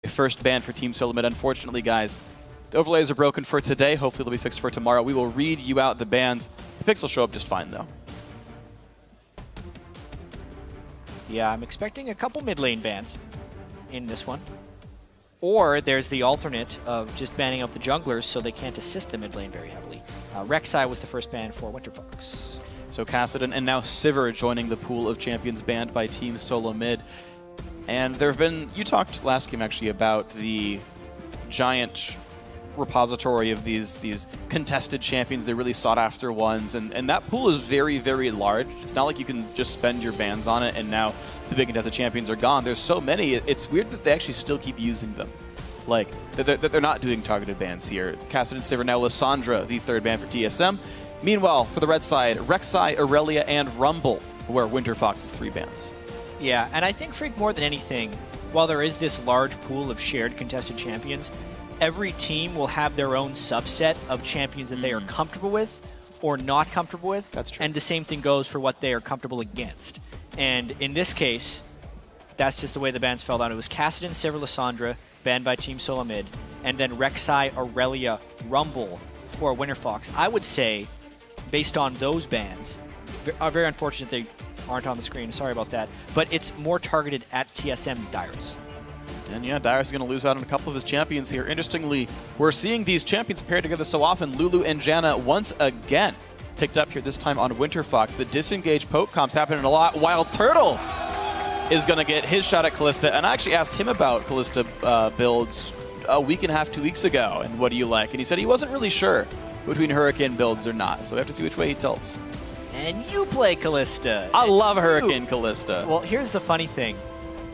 first ban for Team Solomid. Unfortunately, guys, the overlays are broken for today. Hopefully they'll be fixed for tomorrow. We will read you out the bans. The picks will show up just fine, though. Yeah, I'm expecting a couple mid lane bans in this one. Or there's the alternate of just banning out the junglers so they can't assist the mid lane very heavily. Rek'Sai was the first ban for Winterfox. So Kassadin and now Sivir joining the pool of champions banned by Team Solomid. And there have been, you talked last game actually about the giant repository of these contested champions, they're really sought after ones, and that pool is very, very large. It's not like you can just spend your bans on it and now the big contested champions are gone. There's so many, it's weird that they actually still keep using them. Like, they're not doing targeted bans here. Kassadin, Sivir, now Lissandra, the third ban for TSM. Meanwhile, for the red side, Rek'Sai, Aurelia, and Rumble, where Winterfox's 3 bans. Yeah, and I think Phreak, more than anything, while there is this large pool of shared contested champions, every team will have their own subset of champions that they are comfortable with or not comfortable with. That's true. And the same thing goes for what they are comfortable against. And in this case, that's just the way the bans fell down. It was Kassadin, Sivir, Lissandra, banned by Team Solomid, and then Rek'Sai, Aurelia, Rumble for Winterfox. I would say, based on those bans, very unfortunate they aren't on the screen, sorry about that, but it's more targeted at TSM's Dyrus. And yeah, Dyrus is going to lose out on a couple of his champions here. Interestingly, we're seeing these champions paired together so often. Lulu and Janna once again picked up here, this time on Winterfox. The disengaged poke comps happening a lot. Wildturtle is going to get his shot at Kalista. And I actually asked him about Kalista builds a week and a half, 2 weeks ago. And what do you like? And he said he wasn't really sure between Hurricane builds or not. So we have to see which way he tilts. And you play Kalista. I love Hurricane Kalista. Well, here's the funny thing.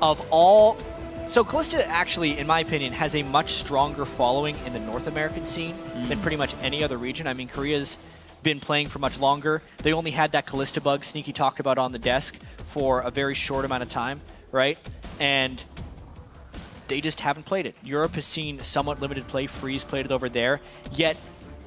Of all... So Kalista actually, in my opinion, has a much stronger following in the North American scene than pretty much any other region. I mean, Korea's been playing for much longer. They only had that Kalista bug Sneaky talked about on the desk for a very short amount of time, right? And they just haven't played it. Europe has seen somewhat limited play. Freeze played it over there. Yet,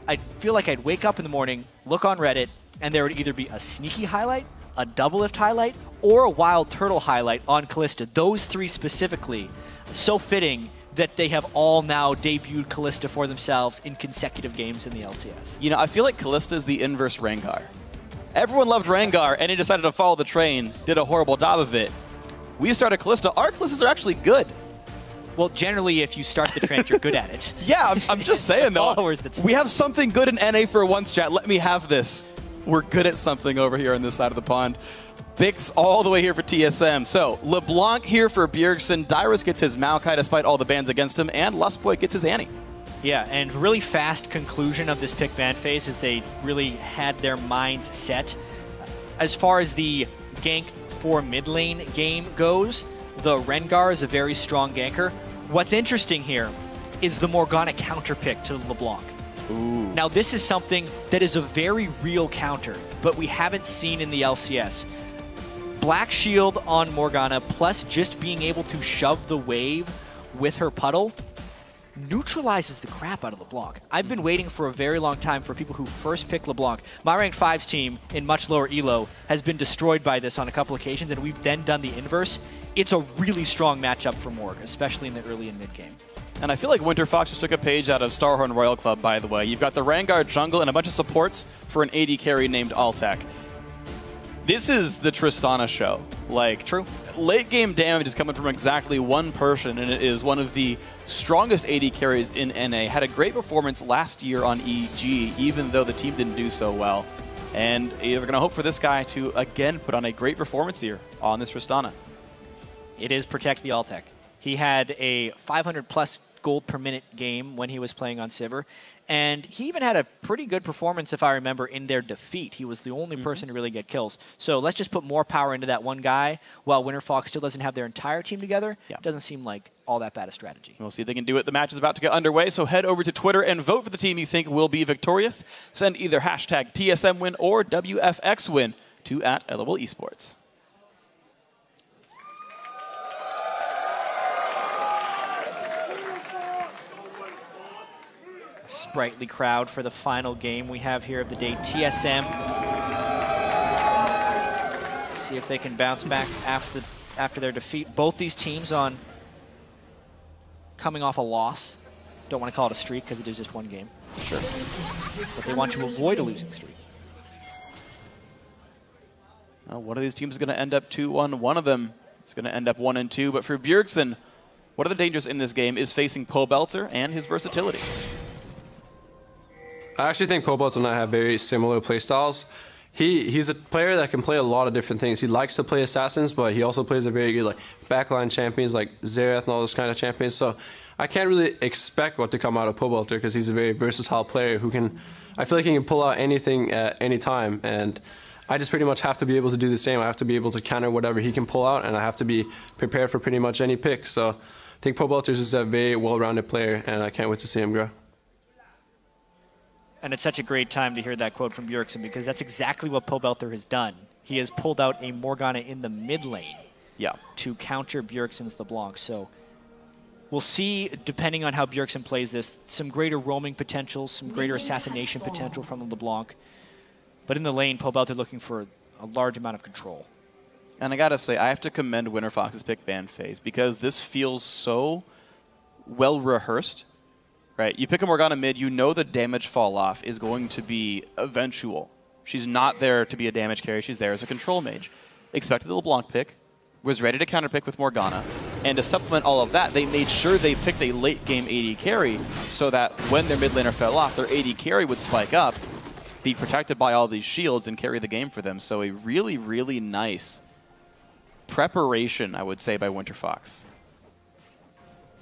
I feel like I'd wake up in the morning, look on Reddit, and there would either be a Sneaky highlight, a double lift highlight, or a Wildturtle highlight on Kalista. Those 3 specifically, so fitting that they have all now debuted Kalista for themselves in consecutive games in the LCS. You know, I feel like Kalista is the inverse Rengar. Everyone loved Rengar, and he decided to follow the train, did a horrible job of it. We started Kalista. Our Kalistas are actually good. Well, generally, if you start the trend, you're good at it. Yeah, I'm just saying, though. We have something good in NA for once, chat. Let me have this. We're good at something over here on this side of the pond. Bix all the way here for TSM. So, LeBlanc here for Bjergsen. Dyrus gets his Maokai despite all the bans against him, and Lustboy gets his Annie. Yeah, and really fast conclusion of this pick ban phase is they really had their minds set. As far as the gank for mid lane game goes, the Rengar is a very strong ganker. What's interesting here is the Morgana counter pick to LeBlanc. Ooh. Now, this is something that is a very real counter, but we haven't seen in the LCS. Black Shield on Morgana, plus just being able to shove the wave with her puddle, neutralizes the crap out of LeBlanc. I've been waiting for a very long time for people who first pick LeBlanc. My ranked 5's team in much lower elo has been destroyed by this on a couple occasions, and we've then done the inverse. It's a really strong matchup for Morg, especially in the early and mid game. And I feel like Winterfox just took a page out of Starhorn Royal Club, by the way. You've got the Rengar jungle and a bunch of supports for an AD carry named Altec. This is the Tristana show. Like, true. Late game damage is coming from exactly one person, and it is one of the strongest AD carries in NA. Had a great performance last year on EG, even though the team didn't do so well. And you're going to hope for this guy to, again, put on a great performance here on this Tristana. It is Protect the Altec. He had a 500+ gold per minute game when he was playing on Sivir. And he even had a pretty good performance, if I remember, in their defeat. He was the only person to really get kills. So let's just put more power into that one guy while Winterfox still doesn't have their entire team together. Yeah. Doesn't seem like all that bad a strategy. We'll see if they can do it. The match is about to get underway, so head over to Twitter and vote for the team you think will be victorious. Send either hashtag TSM win or WFX win to @LOL Esports. Sprightly crowd for the final game we have here of the day. TSM. See if they can bounce back after their defeat. Both these teams on coming off a loss. Don't want to call it a streak because it is just one game. Sure. But they want to avoid a losing streak. Well, one of these teams is going to end up 2-1. One of them is going to end up 1-2. But for Bjergsen, one of the dangers in this game is facing Pobelter and his versatility. I actually think Pobelter and I have very similar playstyles. He's a player that can play a lot of different things. He likes to play assassins, but he also plays a very good like backline champions like Xerath and all those kind of champions. So I can't really expect what to come out of Pobelter because he's a very versatile player who can, I feel like he can pull out anything at any time. And I just pretty much have to be able to do the same. I have to be able to counter whatever he can pull out, and I have to be prepared for pretty much any pick. So I think Pobelter is a very well-rounded player, and I can't wait to see him grow. And it's such a great time to hear that quote from Bjergsen because that's exactly what Pobelter has done. He has pulled out a Morgana in the mid lane to counter Bjergsen's LeBlanc. So we'll see, depending on how Bjergsen plays this, some greater roaming potential, some greater assassination potential from the LeBlanc. But in the lane, Pobelter looking for a large amount of control. And I gotta say, I have to commend Winterfox's pick ban phase because this feels so well rehearsed. Right, you pick a Morgana mid, you know the damage fall off is going to be eventual. She's not there to be a damage carry, she's there as a control mage. Expected the LeBlanc pick, was ready to counter pick with Morgana, and to supplement all of that, they made sure they picked a late game AD carry so that when their mid laner fell off, their AD carry would spike up, be protected by all these shields, and carry the game for them. So a really, really nice preparation, I would say, by Winterfox.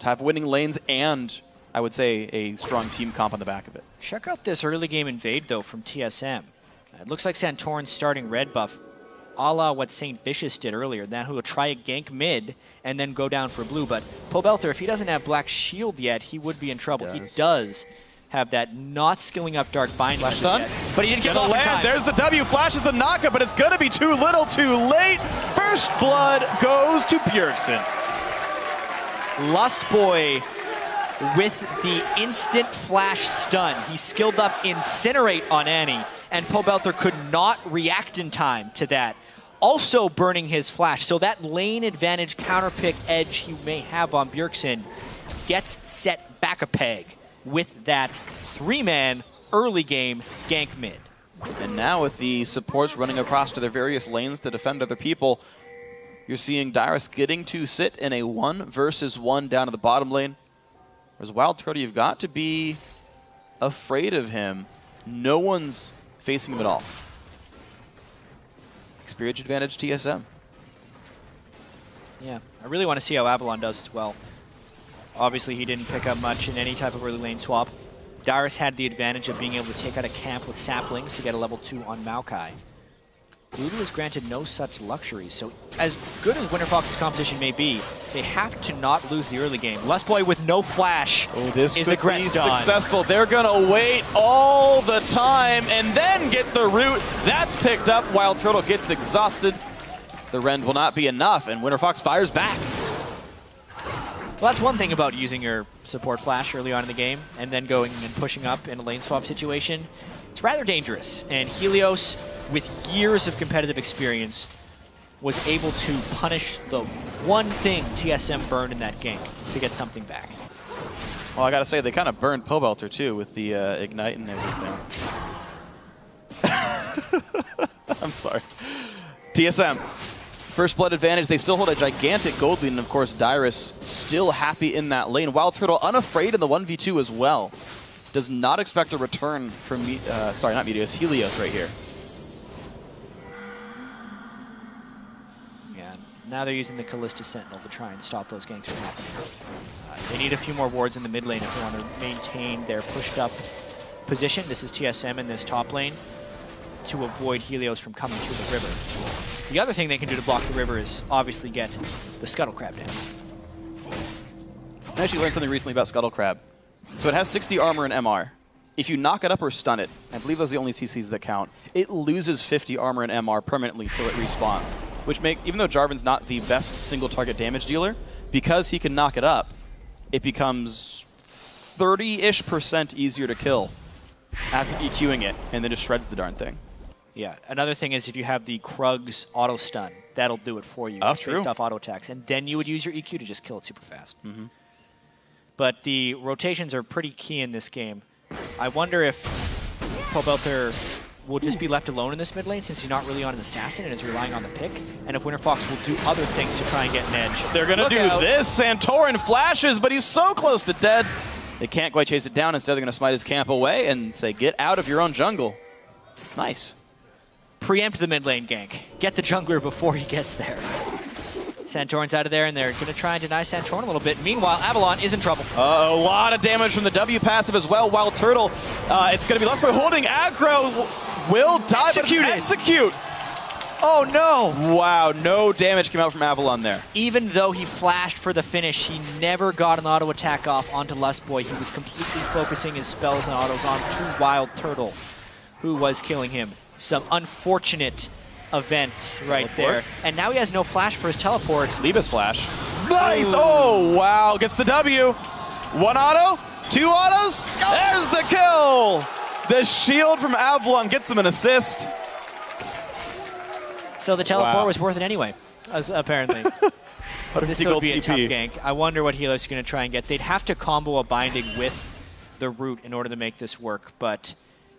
To have winning lanes and I would say a strong team comp on the back of it. Check out this early game invade, though, from TSM. It looks like Santorin's starting red buff, a la what St. Vicious did earlier. Then who will try a gank mid and then go down for blue. But Pobelter, if he doesn't have Black Shield yet, he would be in trouble. He does have that not skilling up Dark Bind. Flash stun. But he didn't get off in time. There's the W, flashes the knockup, but it's going to be too little too late. First blood goes to Bjergsen. Lustboy with the instant flash stun. He skilled up Incinerate on Annie, and Pobelter could not react in time to that. Also burning his flash, so that lane advantage counter pick edge he may have on Bjergsen gets set back a peg with that 3-man early game gank mid. And now with the supports running across to their various lanes to defend other people, you're seeing Dyrus getting to sit in a 1-versus-1 down to the bottom lane. Whereas Wildturtle, you've got to be afraid of him. No one's facing him at all. Experience advantage TSM. Yeah, I really want to see how Avalon does as well. Obviously, he didn't pick up much in any type of early lane swap. Dyrus had the advantage of being able to take out a camp with saplings to get a level 2 on Maokai. Lulu is granted no such luxuries, so as good as Winterfox's competition may be, they have to not lose the early game. Lustboy with no flash this is could the be successful. They're gonna wait all the time and then get the root. That's picked up while Turtle gets exhausted. The rend will not be enough, and Winterfox fires back. Well, that's one thing about using your support flash early on in the game and then going and pushing up in a lane swap situation. It's rather dangerous, and Helios, with years of competitive experience, was able to punish the one thing TSM burned in that game to get something back. Well, I gotta say, they kind of burned Pobelter too with the Ignite and everything. I'm sorry. TSM, first blood advantage. They still hold a gigantic gold lead, and of course, Dyrus still happy in that lane. Wildturtle unafraid in the 1v2 as well. Does not expect a return from, sorry, not Meteos, Helios right here. Yeah, now they're using the Kalista Sentinel to try and stop those ganks from happening. They need a few more wards in the mid lane if they want to maintain their pushed up position. This is TSM in this top lane to avoid Helios from coming through the river. The other thing they can do to block the river is obviously get the Scuttle Crab down. I actually learned something recently about Scuttle Crab. So it has 60 armor and MR. If you knock it up or stun it, I believe those are the only CCs that count, it loses 50 armor and MR permanently till it respawns. Which even though Jarvan's not the best single target damage dealer, because he can knock it up, it becomes 30-ish% easier to kill after EQing it, and then just shreds the darn thing. Yeah, another thing is if you have the Krug's auto stun, that'll do it for you. Oh, true. Based off auto attacks, and then you would use your EQ to just kill it super fast. but the rotations are pretty key in this game. I wonder if Pobelter will just be left alone in this mid lane since he's not really on an assassin and is relying on the pick, and if Winterfox will do other things to try and get an edge. They're going to do this. Santorin flashes, but he's so close to dead. They can't quite chase it down. Instead, they're going to smite his camp away and say, get out of your own jungle. Nice. Preempt the mid lane gank. Get the jungler before he gets there. Santorin's out of there, and they're going to try and deny Santorin a little bit. Meanwhile, Avalon is in trouble. A lot of damage from the W passive as well. Wildturtle, it's going to be Lustboy holding aggro. Will die, but execute. Oh, no. Wow, no damage came out from Avalon there. Even though he flashed for the finish, he never got an auto attack off onto Lustboy. He was completely focusing his spells and autos on Wildturtle, who was killing him. Some unfortunate events right there. And now he has no flash for his teleport. Leave his flash. Nice! Ooh. Oh, wow. Gets the W. One auto, two autos. Go. There's the kill! The shield from Avalon gets him an assist. So the teleport was worth it anyway, apparently. This will be a tough gank. I wonder what Helios is going to try and get. They'd have to combo a binding with the root in order to make this work, but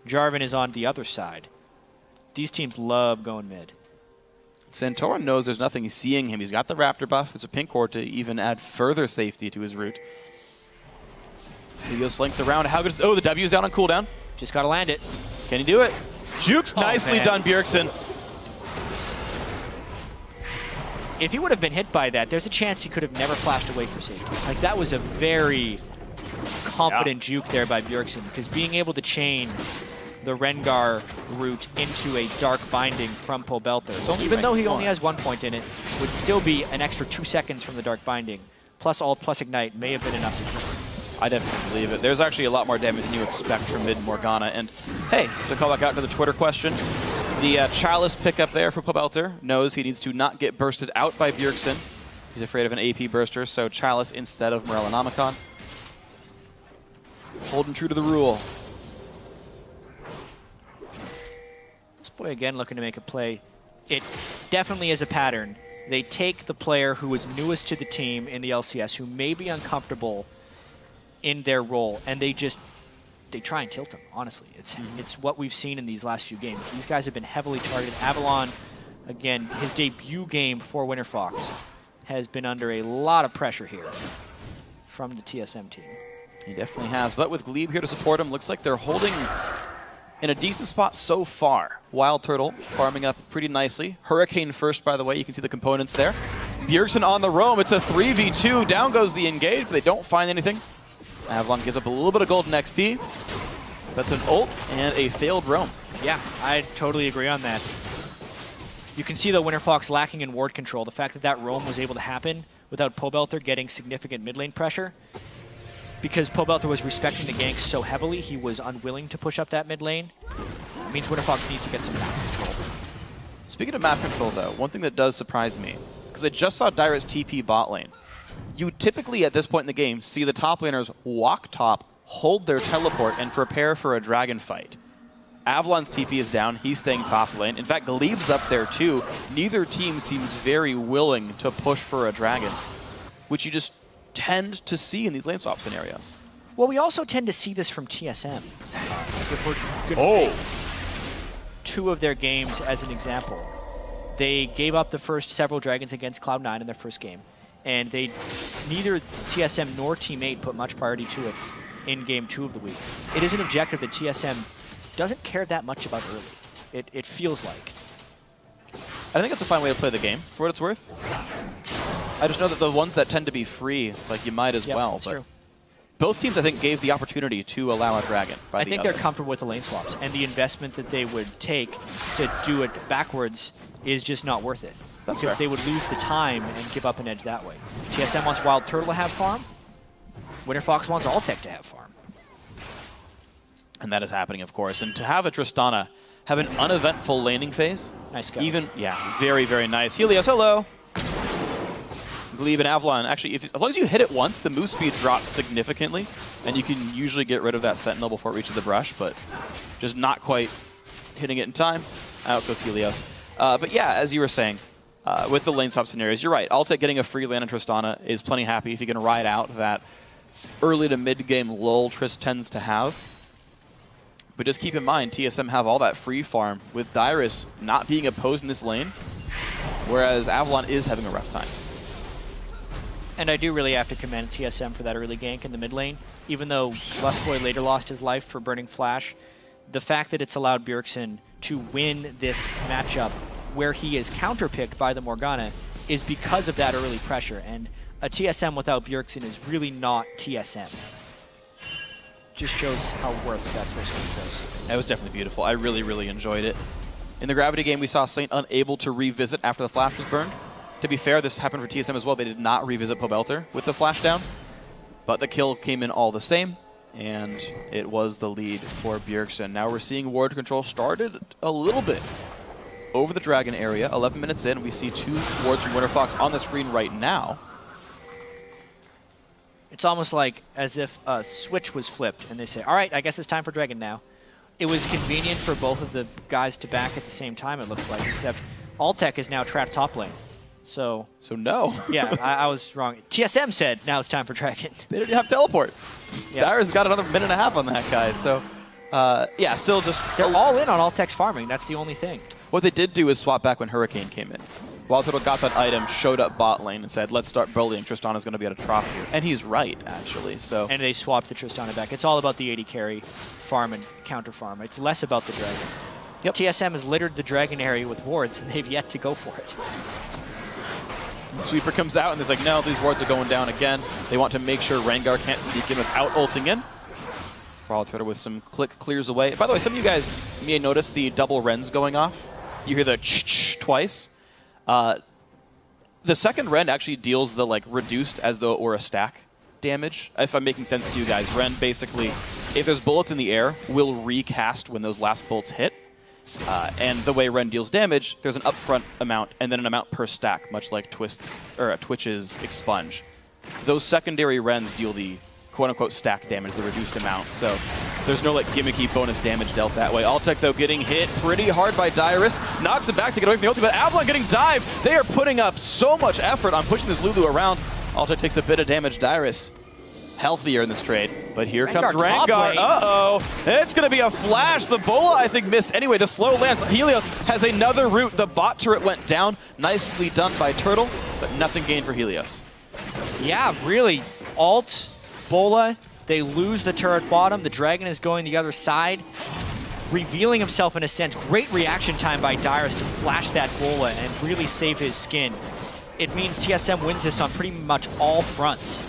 Jarvan is on the other side. These teams love going mid. Santorin knows there's nothing seeing him. He's got the Raptor buff. There's a pink cord to even add further safety to his root. Helios flanks around. How good is... Oh, the W's down on cooldown. Just got to land it. Can he do it? Jukes, nicely done, Bjergsen. If he would have been hit by that, there's a chance he could have never flashed away for safety. Like, that was a very confident juke there by Bjergsen, because being able to chain the Rengar route into a dark binding from Pobelter, so even though he only has 1 point in it, would still be an extra 2 seconds from the dark binding. Plus ult, plus ignite may have been enough to kill him. I definitely believe it. There's actually a lot more damage than you expect from mid Morgana. And hey, to call back out to the Twitter question, the Chalice pickup there for Pobelter knows he needs to not get bursted out by Bjergsen. He's afraid of an AP burster, so Chalice instead of Morellonomicon. Holding true to the rule. Lustboy again looking to make a play. It definitely is a pattern. They take the player who is newest to the team in the LCS, who may be uncomfortable in their role, and they try and tilt him, honestly. It's what we've seen in these last few games. These guys have been heavily targeted. Avalon, again, his debut game for Winterfox, has been under a lot of pressure here from the TSM team. He definitely has, but with Gleeb here to support him, looks like they're holding in a decent spot so far. Wildturtle farming up pretty nicely. Hurricane first, by the way. You can see the components there. Bjergsen on the roam. It's a 3v2. Down goes the engage, but they don't find anything. Avalon gives up a little bit of golden XP. That's an ult and a failed roam. Yeah, I totally agree on that. You can see the Winterfox lacking in ward control. The fact that that roam was able to happen without Pobelter getting significant mid lane pressure. Because Pobelter was respecting the ganks so heavily, he was unwilling to push up that mid lane. It means Winterfox needs to get some map control. Speaking of map control, though, one thing that does surprise me, because I just saw Dyrus TP bot lane. You typically, at this point in the game, see the top laners walk top, hold their teleport, and prepare for a dragon fight. Avalon's TP is down. He's staying top lane. In fact, Gleeb's up there, too. Neither team seems very willing to push for a dragon, which you just tend to see in these lane swap scenarios. Well, we also tend to see this from TSM. If we're going to take 2 of their games as an example. They gave up the first several dragons against Cloud9 in their first game. And neither TSM nor Team 8 put much priority to it in Game 2 of the week. It is an objective that TSM doesn't care that much about early. It feels like. I think it's a fine way to play the game, for what it's worth. I just know that the ones that tend to be free, it's like you might as well. That's true. Both teams, I think, gave the opportunity to allow a dragon. I think they're comfortable with the lane swaps, and the investment that they would take to do it backwards is just not worth it. That's because they would lose the time and give up an edge that way. TSM wants Wildturtle to have farm. Winterfox wants Altec to have farm. And that is happening, of course. And to have a Tristana have an uneventful laning phase. Nice go. Very, very nice. Helios, hello. Gleeb and Avalon. Actually, as long as you hit it once, the move speed drops significantly, and you can usually get rid of that Sentinel before it reaches the brush, but just not quite hitting it in time. Out goes Helios. But yeah, as you were saying, with the lane swap scenarios, you're right. Altec getting a free lane on Tristana is plenty happy if you can ride out that early to mid-game lull Trist tends to have. But just keep in mind, TSM have all that free farm with Dyrus not being opposed in this lane, whereas Avalon is having a rough time. And I do really have to commend TSM for that early gank in the mid lane. Even though Lustboy later lost his life for burning Flash, the fact that it's allowed Bjergsen to win this matchup where he is counterpicked by the Morgana is because of that early pressure. And a TSM without Bjergsen is really not TSM. Just shows how worth that first game was. That was definitely beautiful. I really, really enjoyed it. In the Gravity game, we saw Saint unable to revisit after the Flash was burned. To be fair, this happened for TSM as well. They did not revisit Pobelter with the flash down, but the kill came in all the same, and it was the lead for Bjergsen. Now we're seeing ward control started a little bit over the Dragon area. 11 minutes in, we see 2 wards from Winterfox on the screen right now. It's almost like as if a switch was flipped, and they say, all right, I guess it's time for Dragon now. It was convenient for both of the guys to back at the same time, it looks like, except Altec is now trapped top lane. So no. Yeah, I was wrong. TSM said, now it's time for Dragon. They didn't have teleport. Yeah. Dyrus got another minute and a half on that guy. So, yeah, still just... They're all in on Altec's farming. That's the only thing. What they did do is swap back when Hurricane came in. Wildturtle got that item, showed up bot lane, and said, let's start bullying. Tristana's going to be at a trough here. And he's right, actually. So. And they swapped the Tristana back. It's all about the AD carry farm and counter farm. It's less about the Dragon. Yep. TSM has littered the Dragon area with wards, and they've yet to go for it. The sweeper comes out, and there's like, no, these wards are going down again. They want to make sure Rengar can't sneak in without ulting in. Wildturtle with some click clears away. By the way, some of you guys may notice the double Rens going off. You hear the ch-ch twice. The second Ren actually deals the like reduced as though it were a stack damage. If I'm making sense to you guys, Ren basically, if there's bullets in the air, will recast when those last bullets hit. And the way Ren deals damage, there's an upfront amount and then an amount per stack, much like Twitch's Expunge. Those secondary Rens deal the quote-unquote stack damage, the reduced amount. So there's no like gimmicky bonus damage dealt that way. Altec, though, getting hit pretty hard by Dyrus. Knocks him back to get away from the ulti, but Avalon getting dived. They are putting up so much effort on pushing this Lulu around. Altec takes a bit of damage. Dyrus healthier in this trade, but here comes Rengar. Uh-oh. It's going to be a flash. The Bola, I think, missed. Anyway, the slow lands. Helios has another route. The bot turret went down. Nicely done by Turtle, but nothing gained for Helios. Yeah, really. Alt, Bola, they lose the turret bottom. The Dragon is going the other side, revealing himself in a sense. Great reaction time by Dyrus to flash that Bola and really save his skin. It means TSM wins this on pretty much all fronts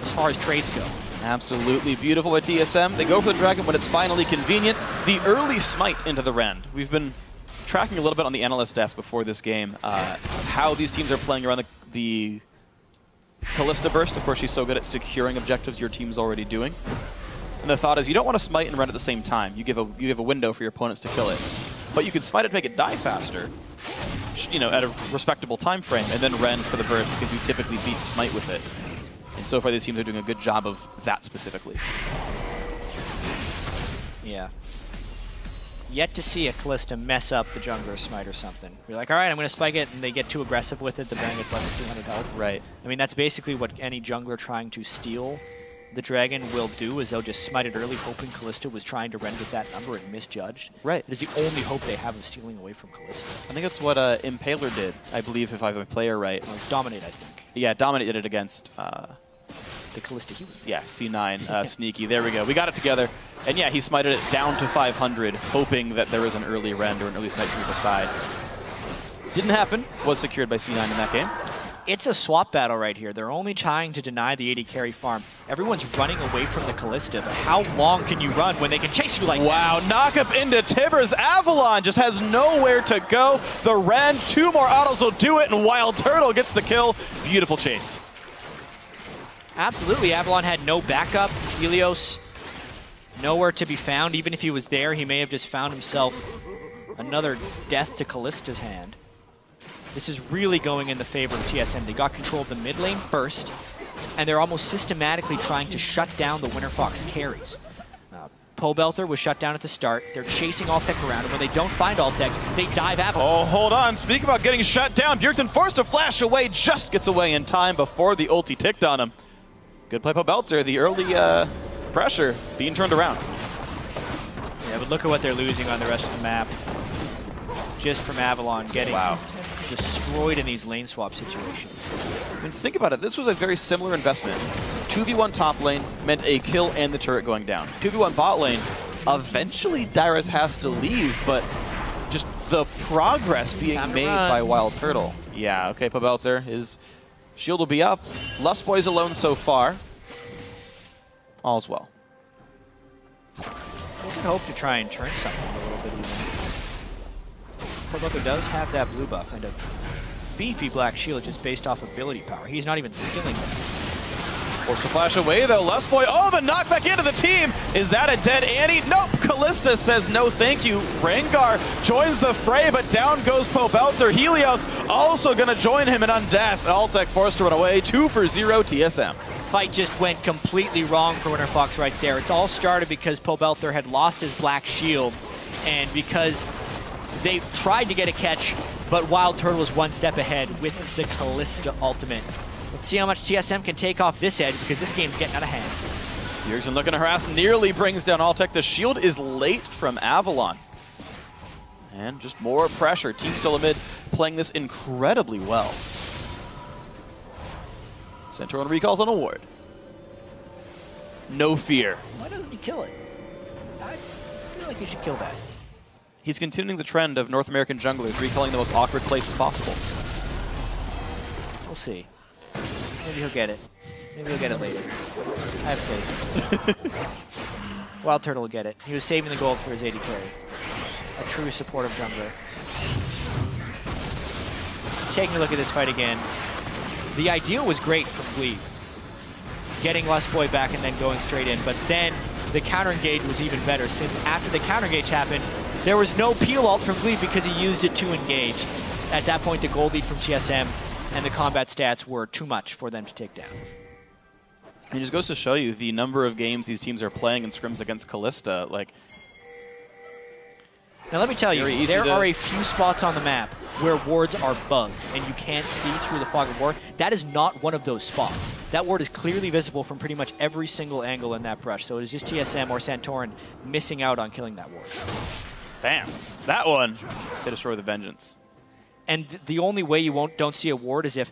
as far as trades go. Absolutely beautiful by TSM. They go for the Dragon when it's finally convenient. The early smite into the Ren. We've been tracking a little bit on the analyst desk before this game, how these teams are playing around the Kalista burst. Of course, she's so good at securing objectives your team's already doing. And the thought is you don't want to smite and run at the same time. You give a window for your opponents to kill it. But you can smite it to make it die faster, you know, at a respectable time frame, and then Ren for the burst because you typically beat smite with it. And so far, these teams are doing a good job of that specifically. Yeah. Yet to see a Kalista mess up the jungler smite or something. You're like, all right, I'm going to spike it, and they get too aggressive with it, the Baron gets left with 200 health. Right. I mean, that's basically what any jungler trying to steal the Dragon will do, is they'll just smite it early, hoping Kalista was trying to render that number and misjudged. Right. It is the only hope they have of stealing away from Kalista. I think that's what Impaler did, I believe, if I have a player right. Or Dominate, I think. Yeah, Dominate did it against... the Kalista Healers. Yeah, C9, Sneaky. There we go. We got it together. And yeah, he smited it down to 500, hoping that there was an early rend or an early smite from the side. Didn't happen. Was secured by C9 in that game. It's a swap battle right here. They're only trying to deny the AD carry farm. Everyone's running away from the Kalista, but how long can you run when they can chase you like that? Wow, knock up into Tibbers. Avalon just has nowhere to go. The Rend, 2 more autos will do it, and Wildturtle gets the kill. Beautiful chase. Absolutely, Avalon had no backup. Helios, nowhere to be found. Even if he was there, he may have just found himself another death to Kalista's hand. This is really going in the favor of TSM. They got control of the mid lane first, and they're almost systematically trying to shut down the Winterfox carries. Pobelter was shut down at the start. They're chasing Altec around, and when they don't find Altec, they dive Avalon. Oh, hold on. Speaking about getting shut down, Bjergsen forced to flash away, just gets away in time before the ulti ticked on him. Good play, Pobelter. The early pressure being turned around. Yeah, but look at what they're losing on the rest of the map. Just from Avalon getting destroyed in these lane swap situations. I mean, think about it. This was a very similar investment. 2v1 top lane meant a kill and the turret going down. 2v1 bot lane, eventually Dyrus has to leave, but just the progress being made by Wildturtle. Yeah, okay, Pobelter, his shield will be up. Lustboy's alone so far. All's well. We can hope to try and turn something a little bit even. Pobelter does have that blue buff and a beefy black shield just based off ability power. He's not even skilling them. Forced to flash away though, Lustboy. Oh, the knockback into the team! Is that a dead Annie? Nope, Kalista says no thank you. Rengar joins the fray, but down goes Pobelter. Helios also gonna join him in Undeath. Altec forced to run away, 2 for 0 TSM. Fight just went completely wrong for Winterfox right there. It all started because Pobelter had lost his black shield, and because they tried to get a catch, but Wildturtle was one step ahead with the Kalista ultimate. Let's see how much TSM can take off this edge, because this game's getting out of hand. Bjergsen looking to harass, nearly brings down Altec. The shield is late from Avalon. And just more pressure. Team Solomid playing this incredibly well. Santorin recalls on a ward. No fear. Why doesn't he kill it? I feel like he should kill that. He's continuing the trend of North American junglers recalling the most awkward places possible. We'll see. Maybe he'll get it. Maybe he'll get it later. I have faith. Wildturtle will get it. He was saving the gold for his AD carry. A true supportive jungler. Taking a look at this fight again. The idea was great from Gleeb, getting Lustboy back and then going straight in, but then the counter engage was even better, since after the counter engage happened, there was no peel ult from Gleeb because he used it to engage. At that point, the gold lead from TSM and the combat stats were too much for them to take down. It just goes to show you the number of games these teams are playing in scrims against Kalista. Like, now let me tell you, there are a few spots on the map where wards are bugged and you can't see through the fog of war. That is not one of those spots. That ward is clearly visible from pretty much every single angle in that brush, so it is just TSM or Santorin missing out on killing that ward. Bam. That one to destroy the Vengeance. And the only way you don't see a ward is if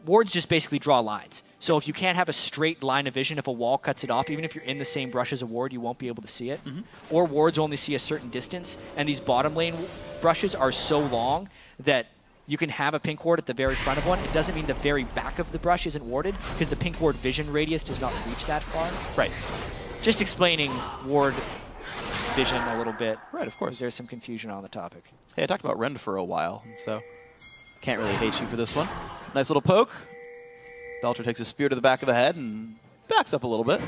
wards just basically draw lines. So if you can't have a straight line of vision, if a wall cuts it off, even if you're in the same brush as a ward, you won't be able to see it. Or wards only see a certain distance, and these bottom lane brushes are so long that you can have a pink ward at the very front of one. It doesn't mean the very back of the brush isn't warded, because the pink ward vision radius does not reach that far. Right. Just explaining ward vision a little bit. Right, of course. There's some confusion on the topic. Hey, I talked about Rend for a while, so can't really hate you for this one. Nice little poke. Belter takes a spear to the back of the head and backs up a little bit.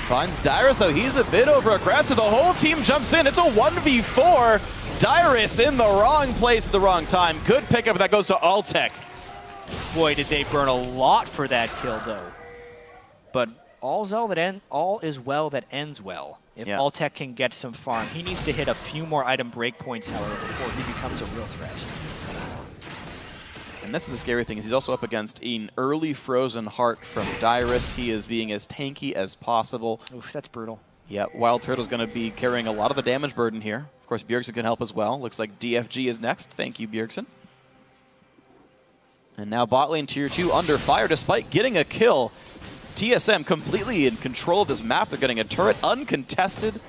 Finds Dyrus, though. He's a bit over-aggressive. The whole team jumps in. It's a 1v4. Dyrus in the wrong place at the wrong time. Good pickup. That goes to Altec. Boy, did they burn a lot for that kill, though. But all is well that ends well. If Altec can get some farm, he needs to hit a few more item breakpoints, however, before he becomes a real threat. And this is the scary thing, is he's also up against an early Frozen Heart from Dyrus. He is being as tanky as possible. Oof, that's brutal. Yeah, Wildturtle's going to be carrying a lot of the damage burden here. Of course, Bjergsen can help as well. Looks like DFG is next. Thank you, Bjergsen. And now bot lane tier 2 under fire despite getting a kill. TSM completely in control of this map. They're getting a turret uncontested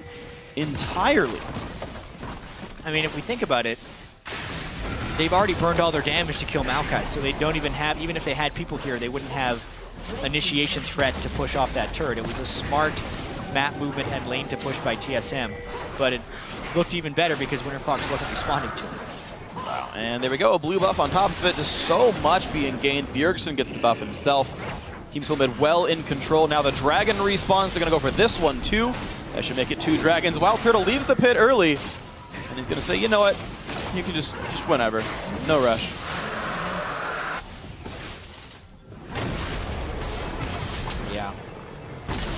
entirely. I mean, if we think about it, they've already burned all their damage to kill Maokai, so they don't even have, even if they had people here, they wouldn't have initiation threat to push off that turret. It was a smart map movement and lane to push by TSM, but it looked even better because Winterfox wasn't responding to it. Wow, and there we go, a blue buff on top of it. Just so much being gained. Bjergsen gets the buff himself. Team Solomid well in control. Now the dragon respawns. They're going to go for this one too. That should make it 2 dragons. Wildturtle leaves the pit early, and he's going to say, you know what? You can just whenever. No rush. Yeah.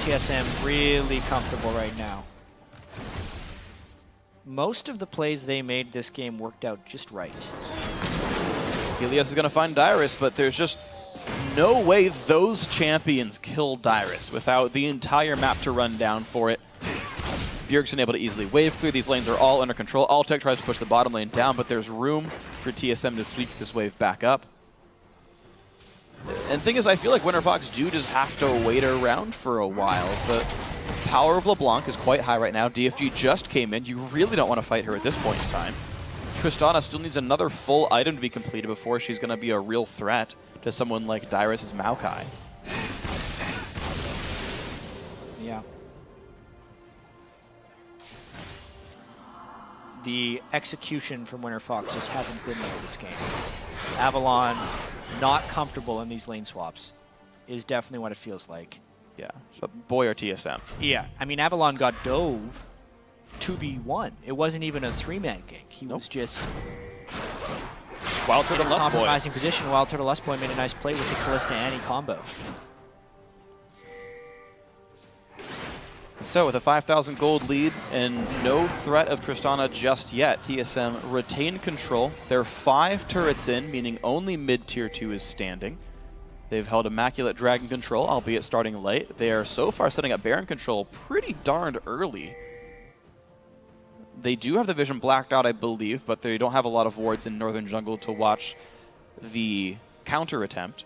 TSM really comfortable right now. Most of the plays they made this game worked out just right. Helios is going to find Dyrus, but there's just no way those champions kill Dyrus without the entire map to run down for it. Bjergsen able to easily wave clear. These lanes are all under control. Altec tries to push the bottom lane down, but there's room for TSM to sweep this wave back up. And the thing is, I feel like Winterfox do just have to wait around for a while. The power of LeBlanc is quite high right now. DFG just came in. You really don't want to fight her at this point in time. Tristana still needs another full item to be completed before she's going to be a real threat to someone like Dyrus' Maokai. Yeah. The execution from Winterfox just hasn't been there this game. Avalon, not comfortable in these lane swaps, is definitely what it feels like. Yeah, but boy, or TSM. Yeah, I mean, Avalon got dove 2v1. It wasn't even a 3-man gank. He was just Wildturtle in a compromising position. Wildturtle Lustboy made a nice play with the Kalista Annie combo. So with a 5,000 gold lead and no threat of Tristana just yet, TSM retain control. They're 5 turrets in, meaning only mid-tier 2 is standing. They've held Immaculate Dragon control, albeit starting late. They are so far setting up Baron control pretty darned early. They do have the vision blacked out, I believe, but they don't have a lot of wards in Northern Jungle to watch the counter attempt.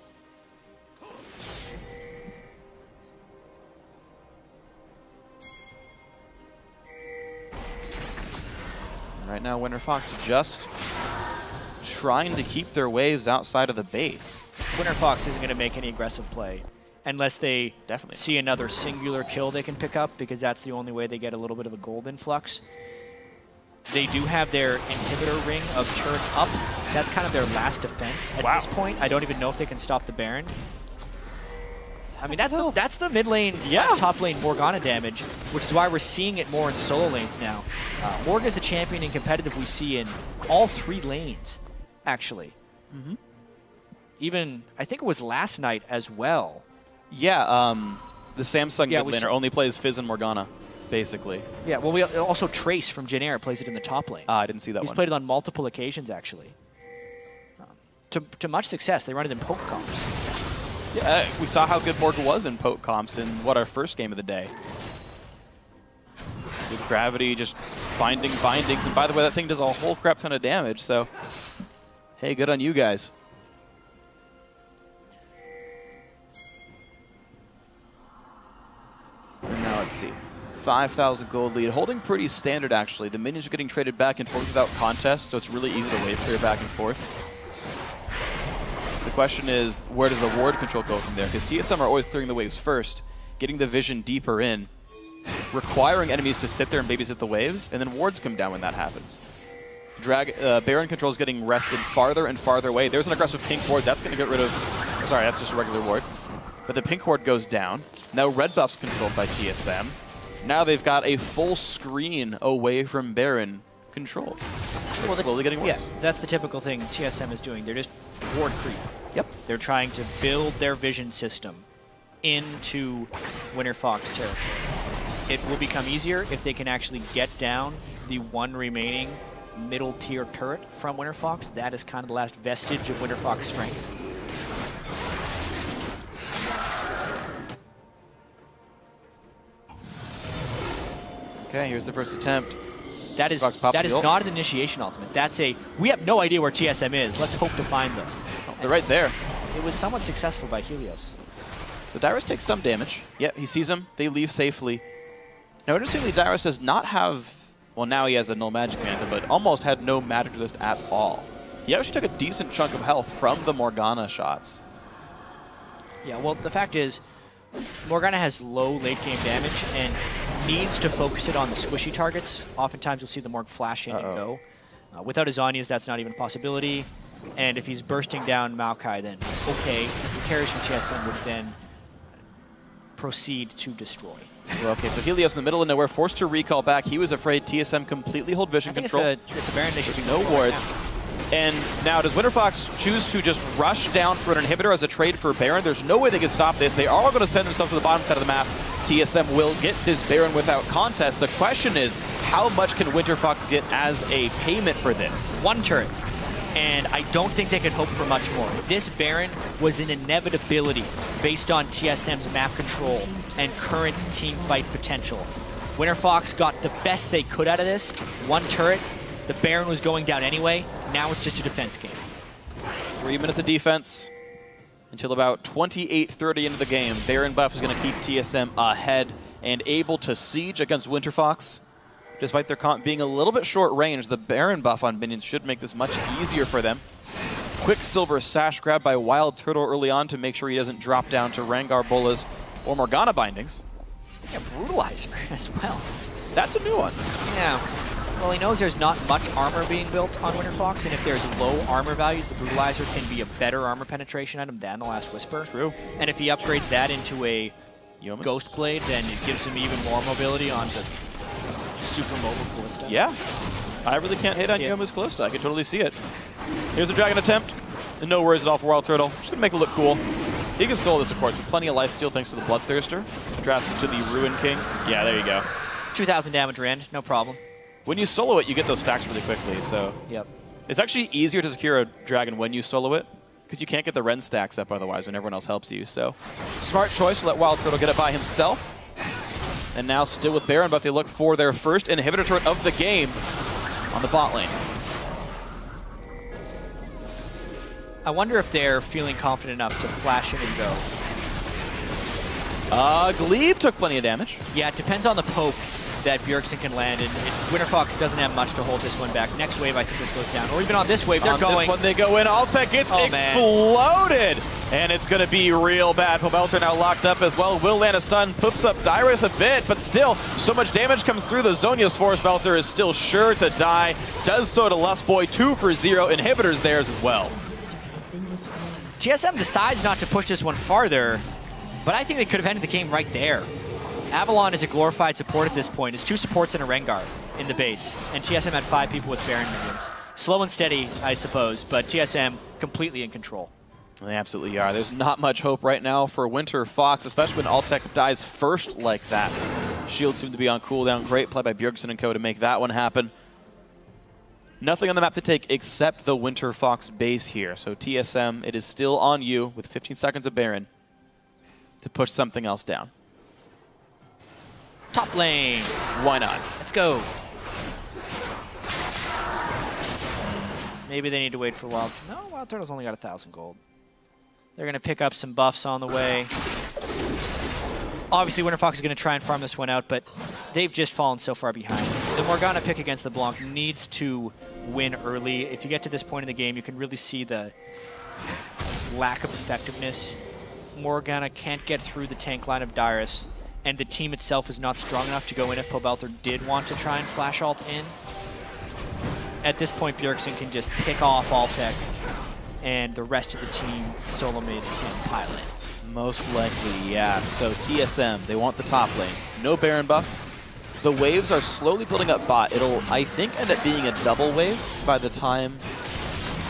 Right now, Winterfox just trying to keep their waves outside of the base. Winterfox isn't going to make any aggressive play unless they definitely see another singular kill they can pick up, because that's the only way they get a little bit of a gold influx. They do have their inhibitor ring of turrets up. That's kind of their last defense at this point. I don't even know if they can stop the Baron. I mean, that's the mid lane, top lane Morgana damage, which is why we're seeing it more in solo lanes now. Morg is a champion in competitive we see in all 3 lanes, actually. Even, I think it was last night as well. Yeah, the Samsung mid laner only plays Fizz and Morgana, basically. Yeah, well, we also Trace from Janna plays it in the top lane. I didn't see that one. He's played it on multiple occasions, actually. To much success. They run it in poke comps. Yeah, we saw how good Morg was in poke comps in, our first game of the day. With Gravity just finding bindings. And by the way, that thing does a whole crap ton of damage, so hey, good on you guys. And now let's see. 5,000 gold lead. Holding pretty standard, actually. The minions are getting traded back and forth without contest, so it's really easy to wave clear back and forth. The question is, where does the ward control go from there? Because TSM are always clearing the waves first, getting the vision deeper in, requiring enemies to sit there and babysit the waves, and then wards come down when that happens. Baron control is getting rested farther and farther away. There's an aggressive pink ward. That's going to get rid of... Sorry, that's just a regular ward. But the pink ward goes down. Now red buff's controlled by TSM. Now they've got a full screen away from Baron control. Well, slowly getting worse. Yeah, that's the typical thing TSM is doing. They're just ward creep. Yep. They're trying to build their vision system into Winterfox territory. It will become easier if they can actually get down the 1 remaining middle tier turret from Winterfox. That is kind of the last vestige of Winterfox strength. Okay, here's the first attempt. That is not an initiation ultimate. That's a, we have no idea where TSM is. Let's hope to find them. Oh, they're right there. It was somewhat successful by Helios. So Dyrus takes some damage. Yep, he sees him. They leave safely. Now, interestingly, Dyrus does not have, well, now he has a null magic manta, but almost had no magic resist at all. He actually took a decent chunk of health from the Morgana shots. Yeah, well, the fact is, Morgana has low late game damage and needs to focus it on the squishy targets. Oftentimes you'll see the Morg flash in and go. Without his Zhonya's, that's not even a possibility. And if he's bursting down Maokai, then okay, the carries from TSM would then proceed to destroy. Well, okay, so Helios in the middle of nowhere, forced to recall back. He was afraid TSM completely hold vision control. It's a Baron. They should be no wards. And now does Winterfox choose to just rush down for an inhibitor as a trade for Baron? There's no way they can stop this. They are going to send themselves to the bottom side of the map. TSM will get this Baron without contest. The question is, how much can Winterfox get as a payment for this? 1 turret. and I don't think they could hope for much more. This Baron was an inevitability based on TSM's map control and current team fight potential. Winterfox got the best they could out of this. One turret, the Baron was going down anyway. Now it's just a defense game. 3 minutes of defense until about 28:30 into the game. Baron buff is going to keep TSM ahead and able to siege against Winterfox. Despite their comp being a little bit short range, the Baron buff on minions should make this much easier for them. Quicksilver sash grab by Wildturtle early on to make sure he doesn't drop down to Rengar Bolas or Morgana bindings. Yeah, Brutalizer as well. That's a new one. Yeah. Well, he knows there's not much armor being built on Winterfox, and if there's low armor values, the Brutalizer can be a better armor penetration item than the Last Whisper. True. And if he upgrades that into a Ghost Blade, then it gives him even more mobility onto super mobile Kalista. Yeah. I really can't hate on Yomu's Kalista. I can totally see it. Here's a Dragon attempt. And no worries at all for Wildturtle. Just going to make it look cool. He can solo this, of course, with plenty of lifesteal thanks to the Bloodthirster. Contrasts it to the Ruin King. Yeah, there you go. 2,000 damage rend, no problem. When you solo it, you get those stacks really quickly, so... Yep. It's actually easier to secure a Dragon when you solo it, because you can't get the Rend stacks up otherwise when everyone else helps you, so... Smart choice to let Wildturtle get it by himself. And now, still with Baron, but they look for their first inhibitor turret of the game on the bot lane. I wonder if they're feeling confident enough to flash in and go. Gleeb took plenty of damage. Yeah, it depends on the poke that Bjergsen can land, and Winterfox doesn't have much to hold this one back. Next wave, I think this goes down. Or even on this wave, they're going. This one they go in. Altec gets exploded! And it's going to be real bad. Pobelter now locked up as well. Will land a stun, poops up Dyrus a bit, but still, so much damage comes through. The Zhonya's Force Belter is still sure to die. Does so to Lustboy, 2 for 0. Inhibitors theirs as well. TSM decides not to push this one farther, but I think they could have ended the game right there. Avalon is a glorified support at this point. It's 2 supports and a Rengar in the base, and TSM had 5 people with Baron minions. Slow and steady, I suppose, but TSM completely in control. They absolutely are. There's not much hope right now for Winterfox, especially when Altec dies first like that. Shield seemed to be on cooldown. Great play by Bjergsen and co to make that one happen. Nothing on the map to take except the Winterfox base here. So TSM, it is still on you with 15 seconds of Baron to push something else down. Top lane. Why not? Let's go. Maybe they need to wait for Wild. No, Wildturtle's only got 1,000 gold. They're going to pick up some buffs on the way. Obviously, Winterfox is going to try and farm this one out, but they've just fallen so far behind. The Morgana pick against LeBlanc needs to win early. If you get to this point in the game, you can really see the lack of effectiveness. Morgana can't get through the tank line of Dyrus, and the team itself is not strong enough to go in if Pobelter did want to try and flash ult in. At this point, Bjergsen can just pick off Altec, and the rest of the team, Solomid, can pile in. Most likely, yeah. So TSM, they want the top lane. No Baron buff. The waves are slowly building up bot. It'll, I think, end up being a double wave by the time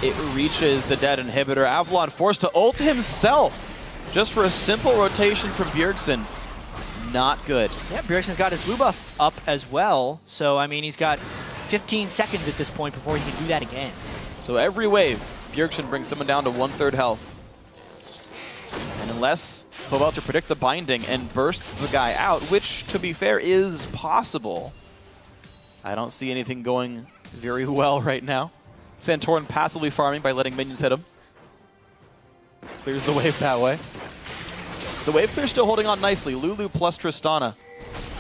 it reaches the dead inhibitor. Avalon forced to ult himself just for a simple rotation from Bjergsen. Not good. Yeah, Bjergsen's got his blue buff up as well. So, I mean, he's got 15 seconds at this point before he can do that again. So every wave, Bjergsen brings someone down to 1/3 health. And unless Pobelter predicts a binding and bursts the guy out, which, to be fair, is possible, I don't see anything going very well right now. Santorin passively farming by letting minions hit him. Clears the wave that way. The wave clear still holding on nicely. Lulu plus Tristana.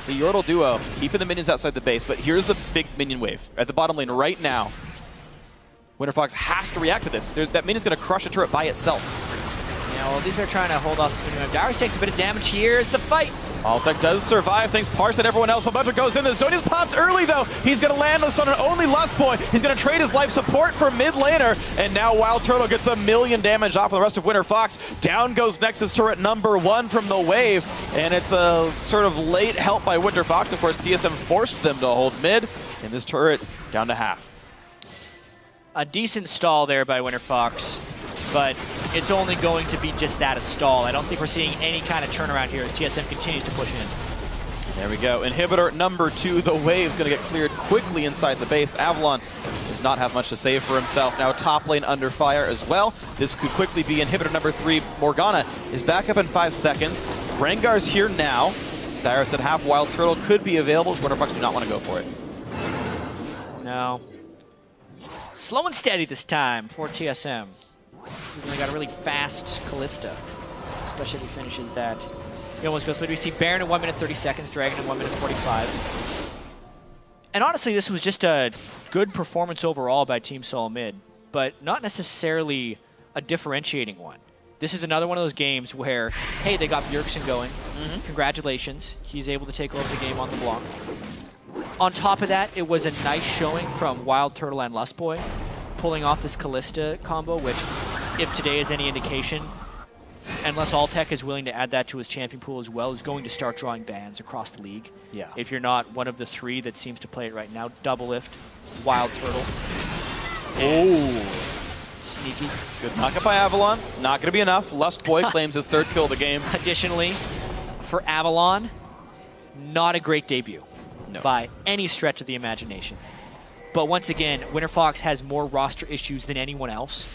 The Yordle duo keeping the minions outside the base, but here's the big minion wave at the bottom lane right now. Winterfox has to react to this. That minion's going to crush a turret by itself. Yeah, well, these are trying to hold off this minion wave. Dyrus takes a bit of damage. Here's the fight. Altec does survive, thanks parse that everyone else. Pobelter goes in. The Zhonya's popped early, though. He's going to land this on an only Lustboy. He's going to trade his life support for mid laner. And now Wildturtle gets 1,000,000 damage off of the rest of Winterfox. Down goes Nexus turret number 1 from the wave. And it's a sort of late help by Winterfox. Of course, TSM forced them to hold mid. And this turret down to half. A decent stall there by Winterfox, but it's only going to be just that, a stall. I don't think we're seeing any kind of turnaround here as TSM continues to push in. There we go. Inhibitor number 2. The wave's going to get cleared quickly inside the base. Avalon is does not have much to say for himself. Now top lane under fire as well. This could quickly be inhibitor number 3. Morgana is back up in 5 seconds. Rengar's here now. Dyrus at half. Wildturtle could be available. Winterfox do not want to go for it. No. Slow and steady this time for TSM. He's only got a really fast Kalista, especially if he finishes that. He almost goes, but we see Baron in 1 minute 30 seconds, Dragon in 1 minute 45. And honestly, this was just a good performance overall by Team Solomid, but not necessarily a differentiating one. This is another one of those games where, hey, they got Bjergsen going. Congratulations. He's able to take over the game on the block. On top of that, it was a nice showing from Wildturtle and Lustboy, pulling off this Kalista combo, which, if today is any indication, unless Altec is willing to add that to his champion pool as well, is going to start drawing bans across the league. Yeah. If you're not one of the 3 that seems to play it right now, Double Lift, Wildturtle. Oh. Sneaky. Good knockup by Avalon. Not going to be enough. Lustboy claims his 3rd kill of the game. Additionally, for Avalon, not a great debut by any stretch of the imagination. But once again, Winterfox has more roster issues than anyone else,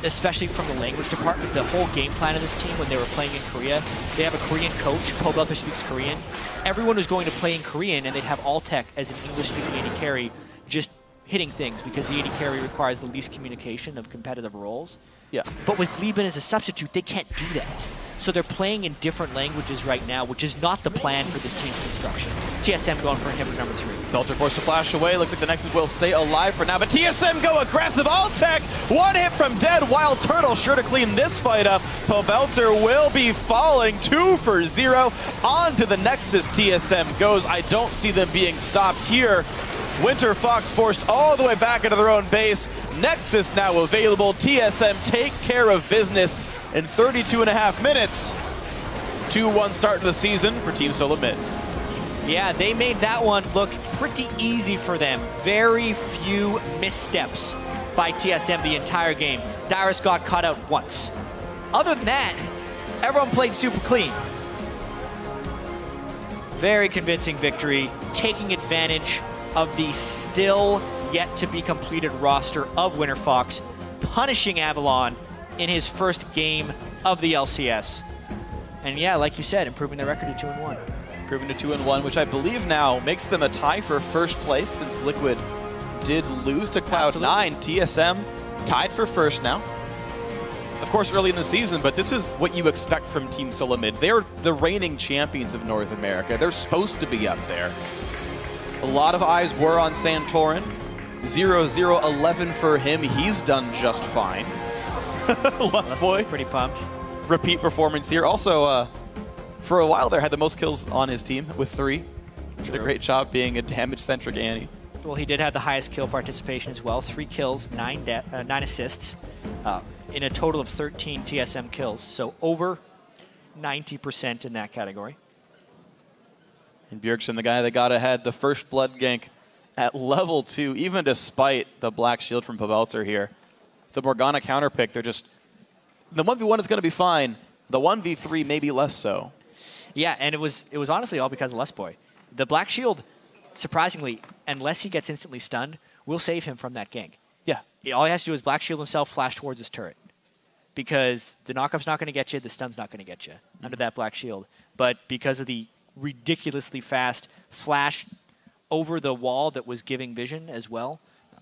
especially from the language department. The whole game plan of this team when they were playing in Korea, they have a Korean coach. Pobelter speaks Korean. Everyone was going to play in Korean, and they'd have Altec as an English-speaking AD carry just hitting things because the AD carry requires the least communication of competitive roles. Yeah. But with Gleeb as a substitute, they can't do that. So they're playing in different languages right now, which is not the plan for this team's construction. TSM going for inhibitor number 3. Pobelter forced to flash away. Looks like the Nexus will stay alive for now, but TSM go aggressive. Altec, 1 hit from dead. Wildturtle sure to clean this fight up. Pobelter will be falling 2 for 0. On to the Nexus TSM goes. I don't see them being stopped here. Winterfox forced all the way back into their own base. Nexus now available. TSM take care of business in 32.5 minutes. 2-1 start to the season for Team Solomid. Yeah, they made that one look pretty easy for them. Very few missteps by TSM the entire game. Dyrus got caught out once. Other than that, everyone played super clean. Very convincing victory, taking advantage of the still yet to be completed roster of Winterfox, punishing Avalon in his first game of the LCS. And yeah, like you said, improving their record to 2-1. Improving to 2-1, which I believe now makes them a tie for first place since Liquid did lose to Cloud9. TSM tied for first now. Of course, early in the season, but this is what you expect from Team Solomid. They're the reigning champions of North America. They're supposed to be up there. A lot of eyes were on Santorin. 0-0-11 for him. He's done just fine. Lustboy, pretty pumped. Repeat performance here. Also, for a while there, had the most kills on his team with 3. Did a great job being a damage-centric Annie. Well, he did have the highest kill participation as well. 3 kills, 9 assists, in a total of 13 TSM kills. So over 90% in that category. And Bjergsen, the guy that got ahead, the first blood gank at level 2, even despite the black shield from Pobelter here. The Morgana counterpick, they're just... The 1v1 is going to be fine. The 1v3 maybe less so. Yeah, and it was honestly all because of Lustboy. The black shield, surprisingly, unless he gets instantly stunned, will save him from that gank. Yeah. All he has to do is black shield himself, flash towards his turret. Because the knockup's not going to get you, the stun's not going to get you under that black shield. But because of the ridiculously fast flash over the wall that was giving vision as well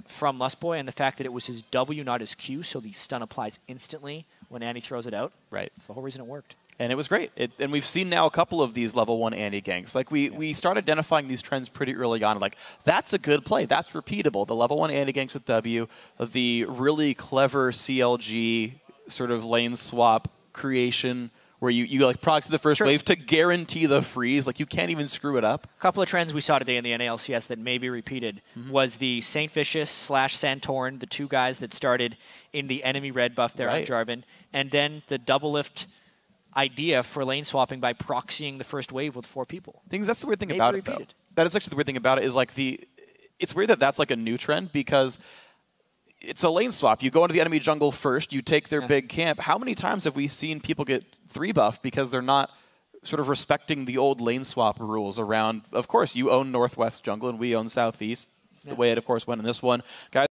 from Lustboy, and the fact that it was his W, not his Q, so the stun applies instantly when Annie throws it out. Right. That's the whole reason it worked. And it was great. And we've seen now a couple of these level 1 Annie ganks. Like, we started identifying these trends pretty early on. Like, that's a good play. That's repeatable. The level 1 Annie ganks with W, the really clever CLG sort of lane swap creation where you like proxy the first wave to guarantee the freeze. Like, you can't even screw it up. A couple of trends we saw today in the NALCS that may be repeated was the Saint Vicious / Santorin, the 2 guys that started in the enemy red buff there on Jarvan, and then the double lift idea for lane swapping by proxying the first wave with 4 people. That's the weird thing about it, though. That is actually the weird thing about it is, like, it's weird that that's like a new trend because it's a lane swap. You go into the enemy jungle first, you take their big camp. How many times have we seen people get 3 buff because they're not sort of respecting the old lane swap rules around, of course, you own Northwest jungle and we own Southeast. It's the way it, of course, went in this one. Guys,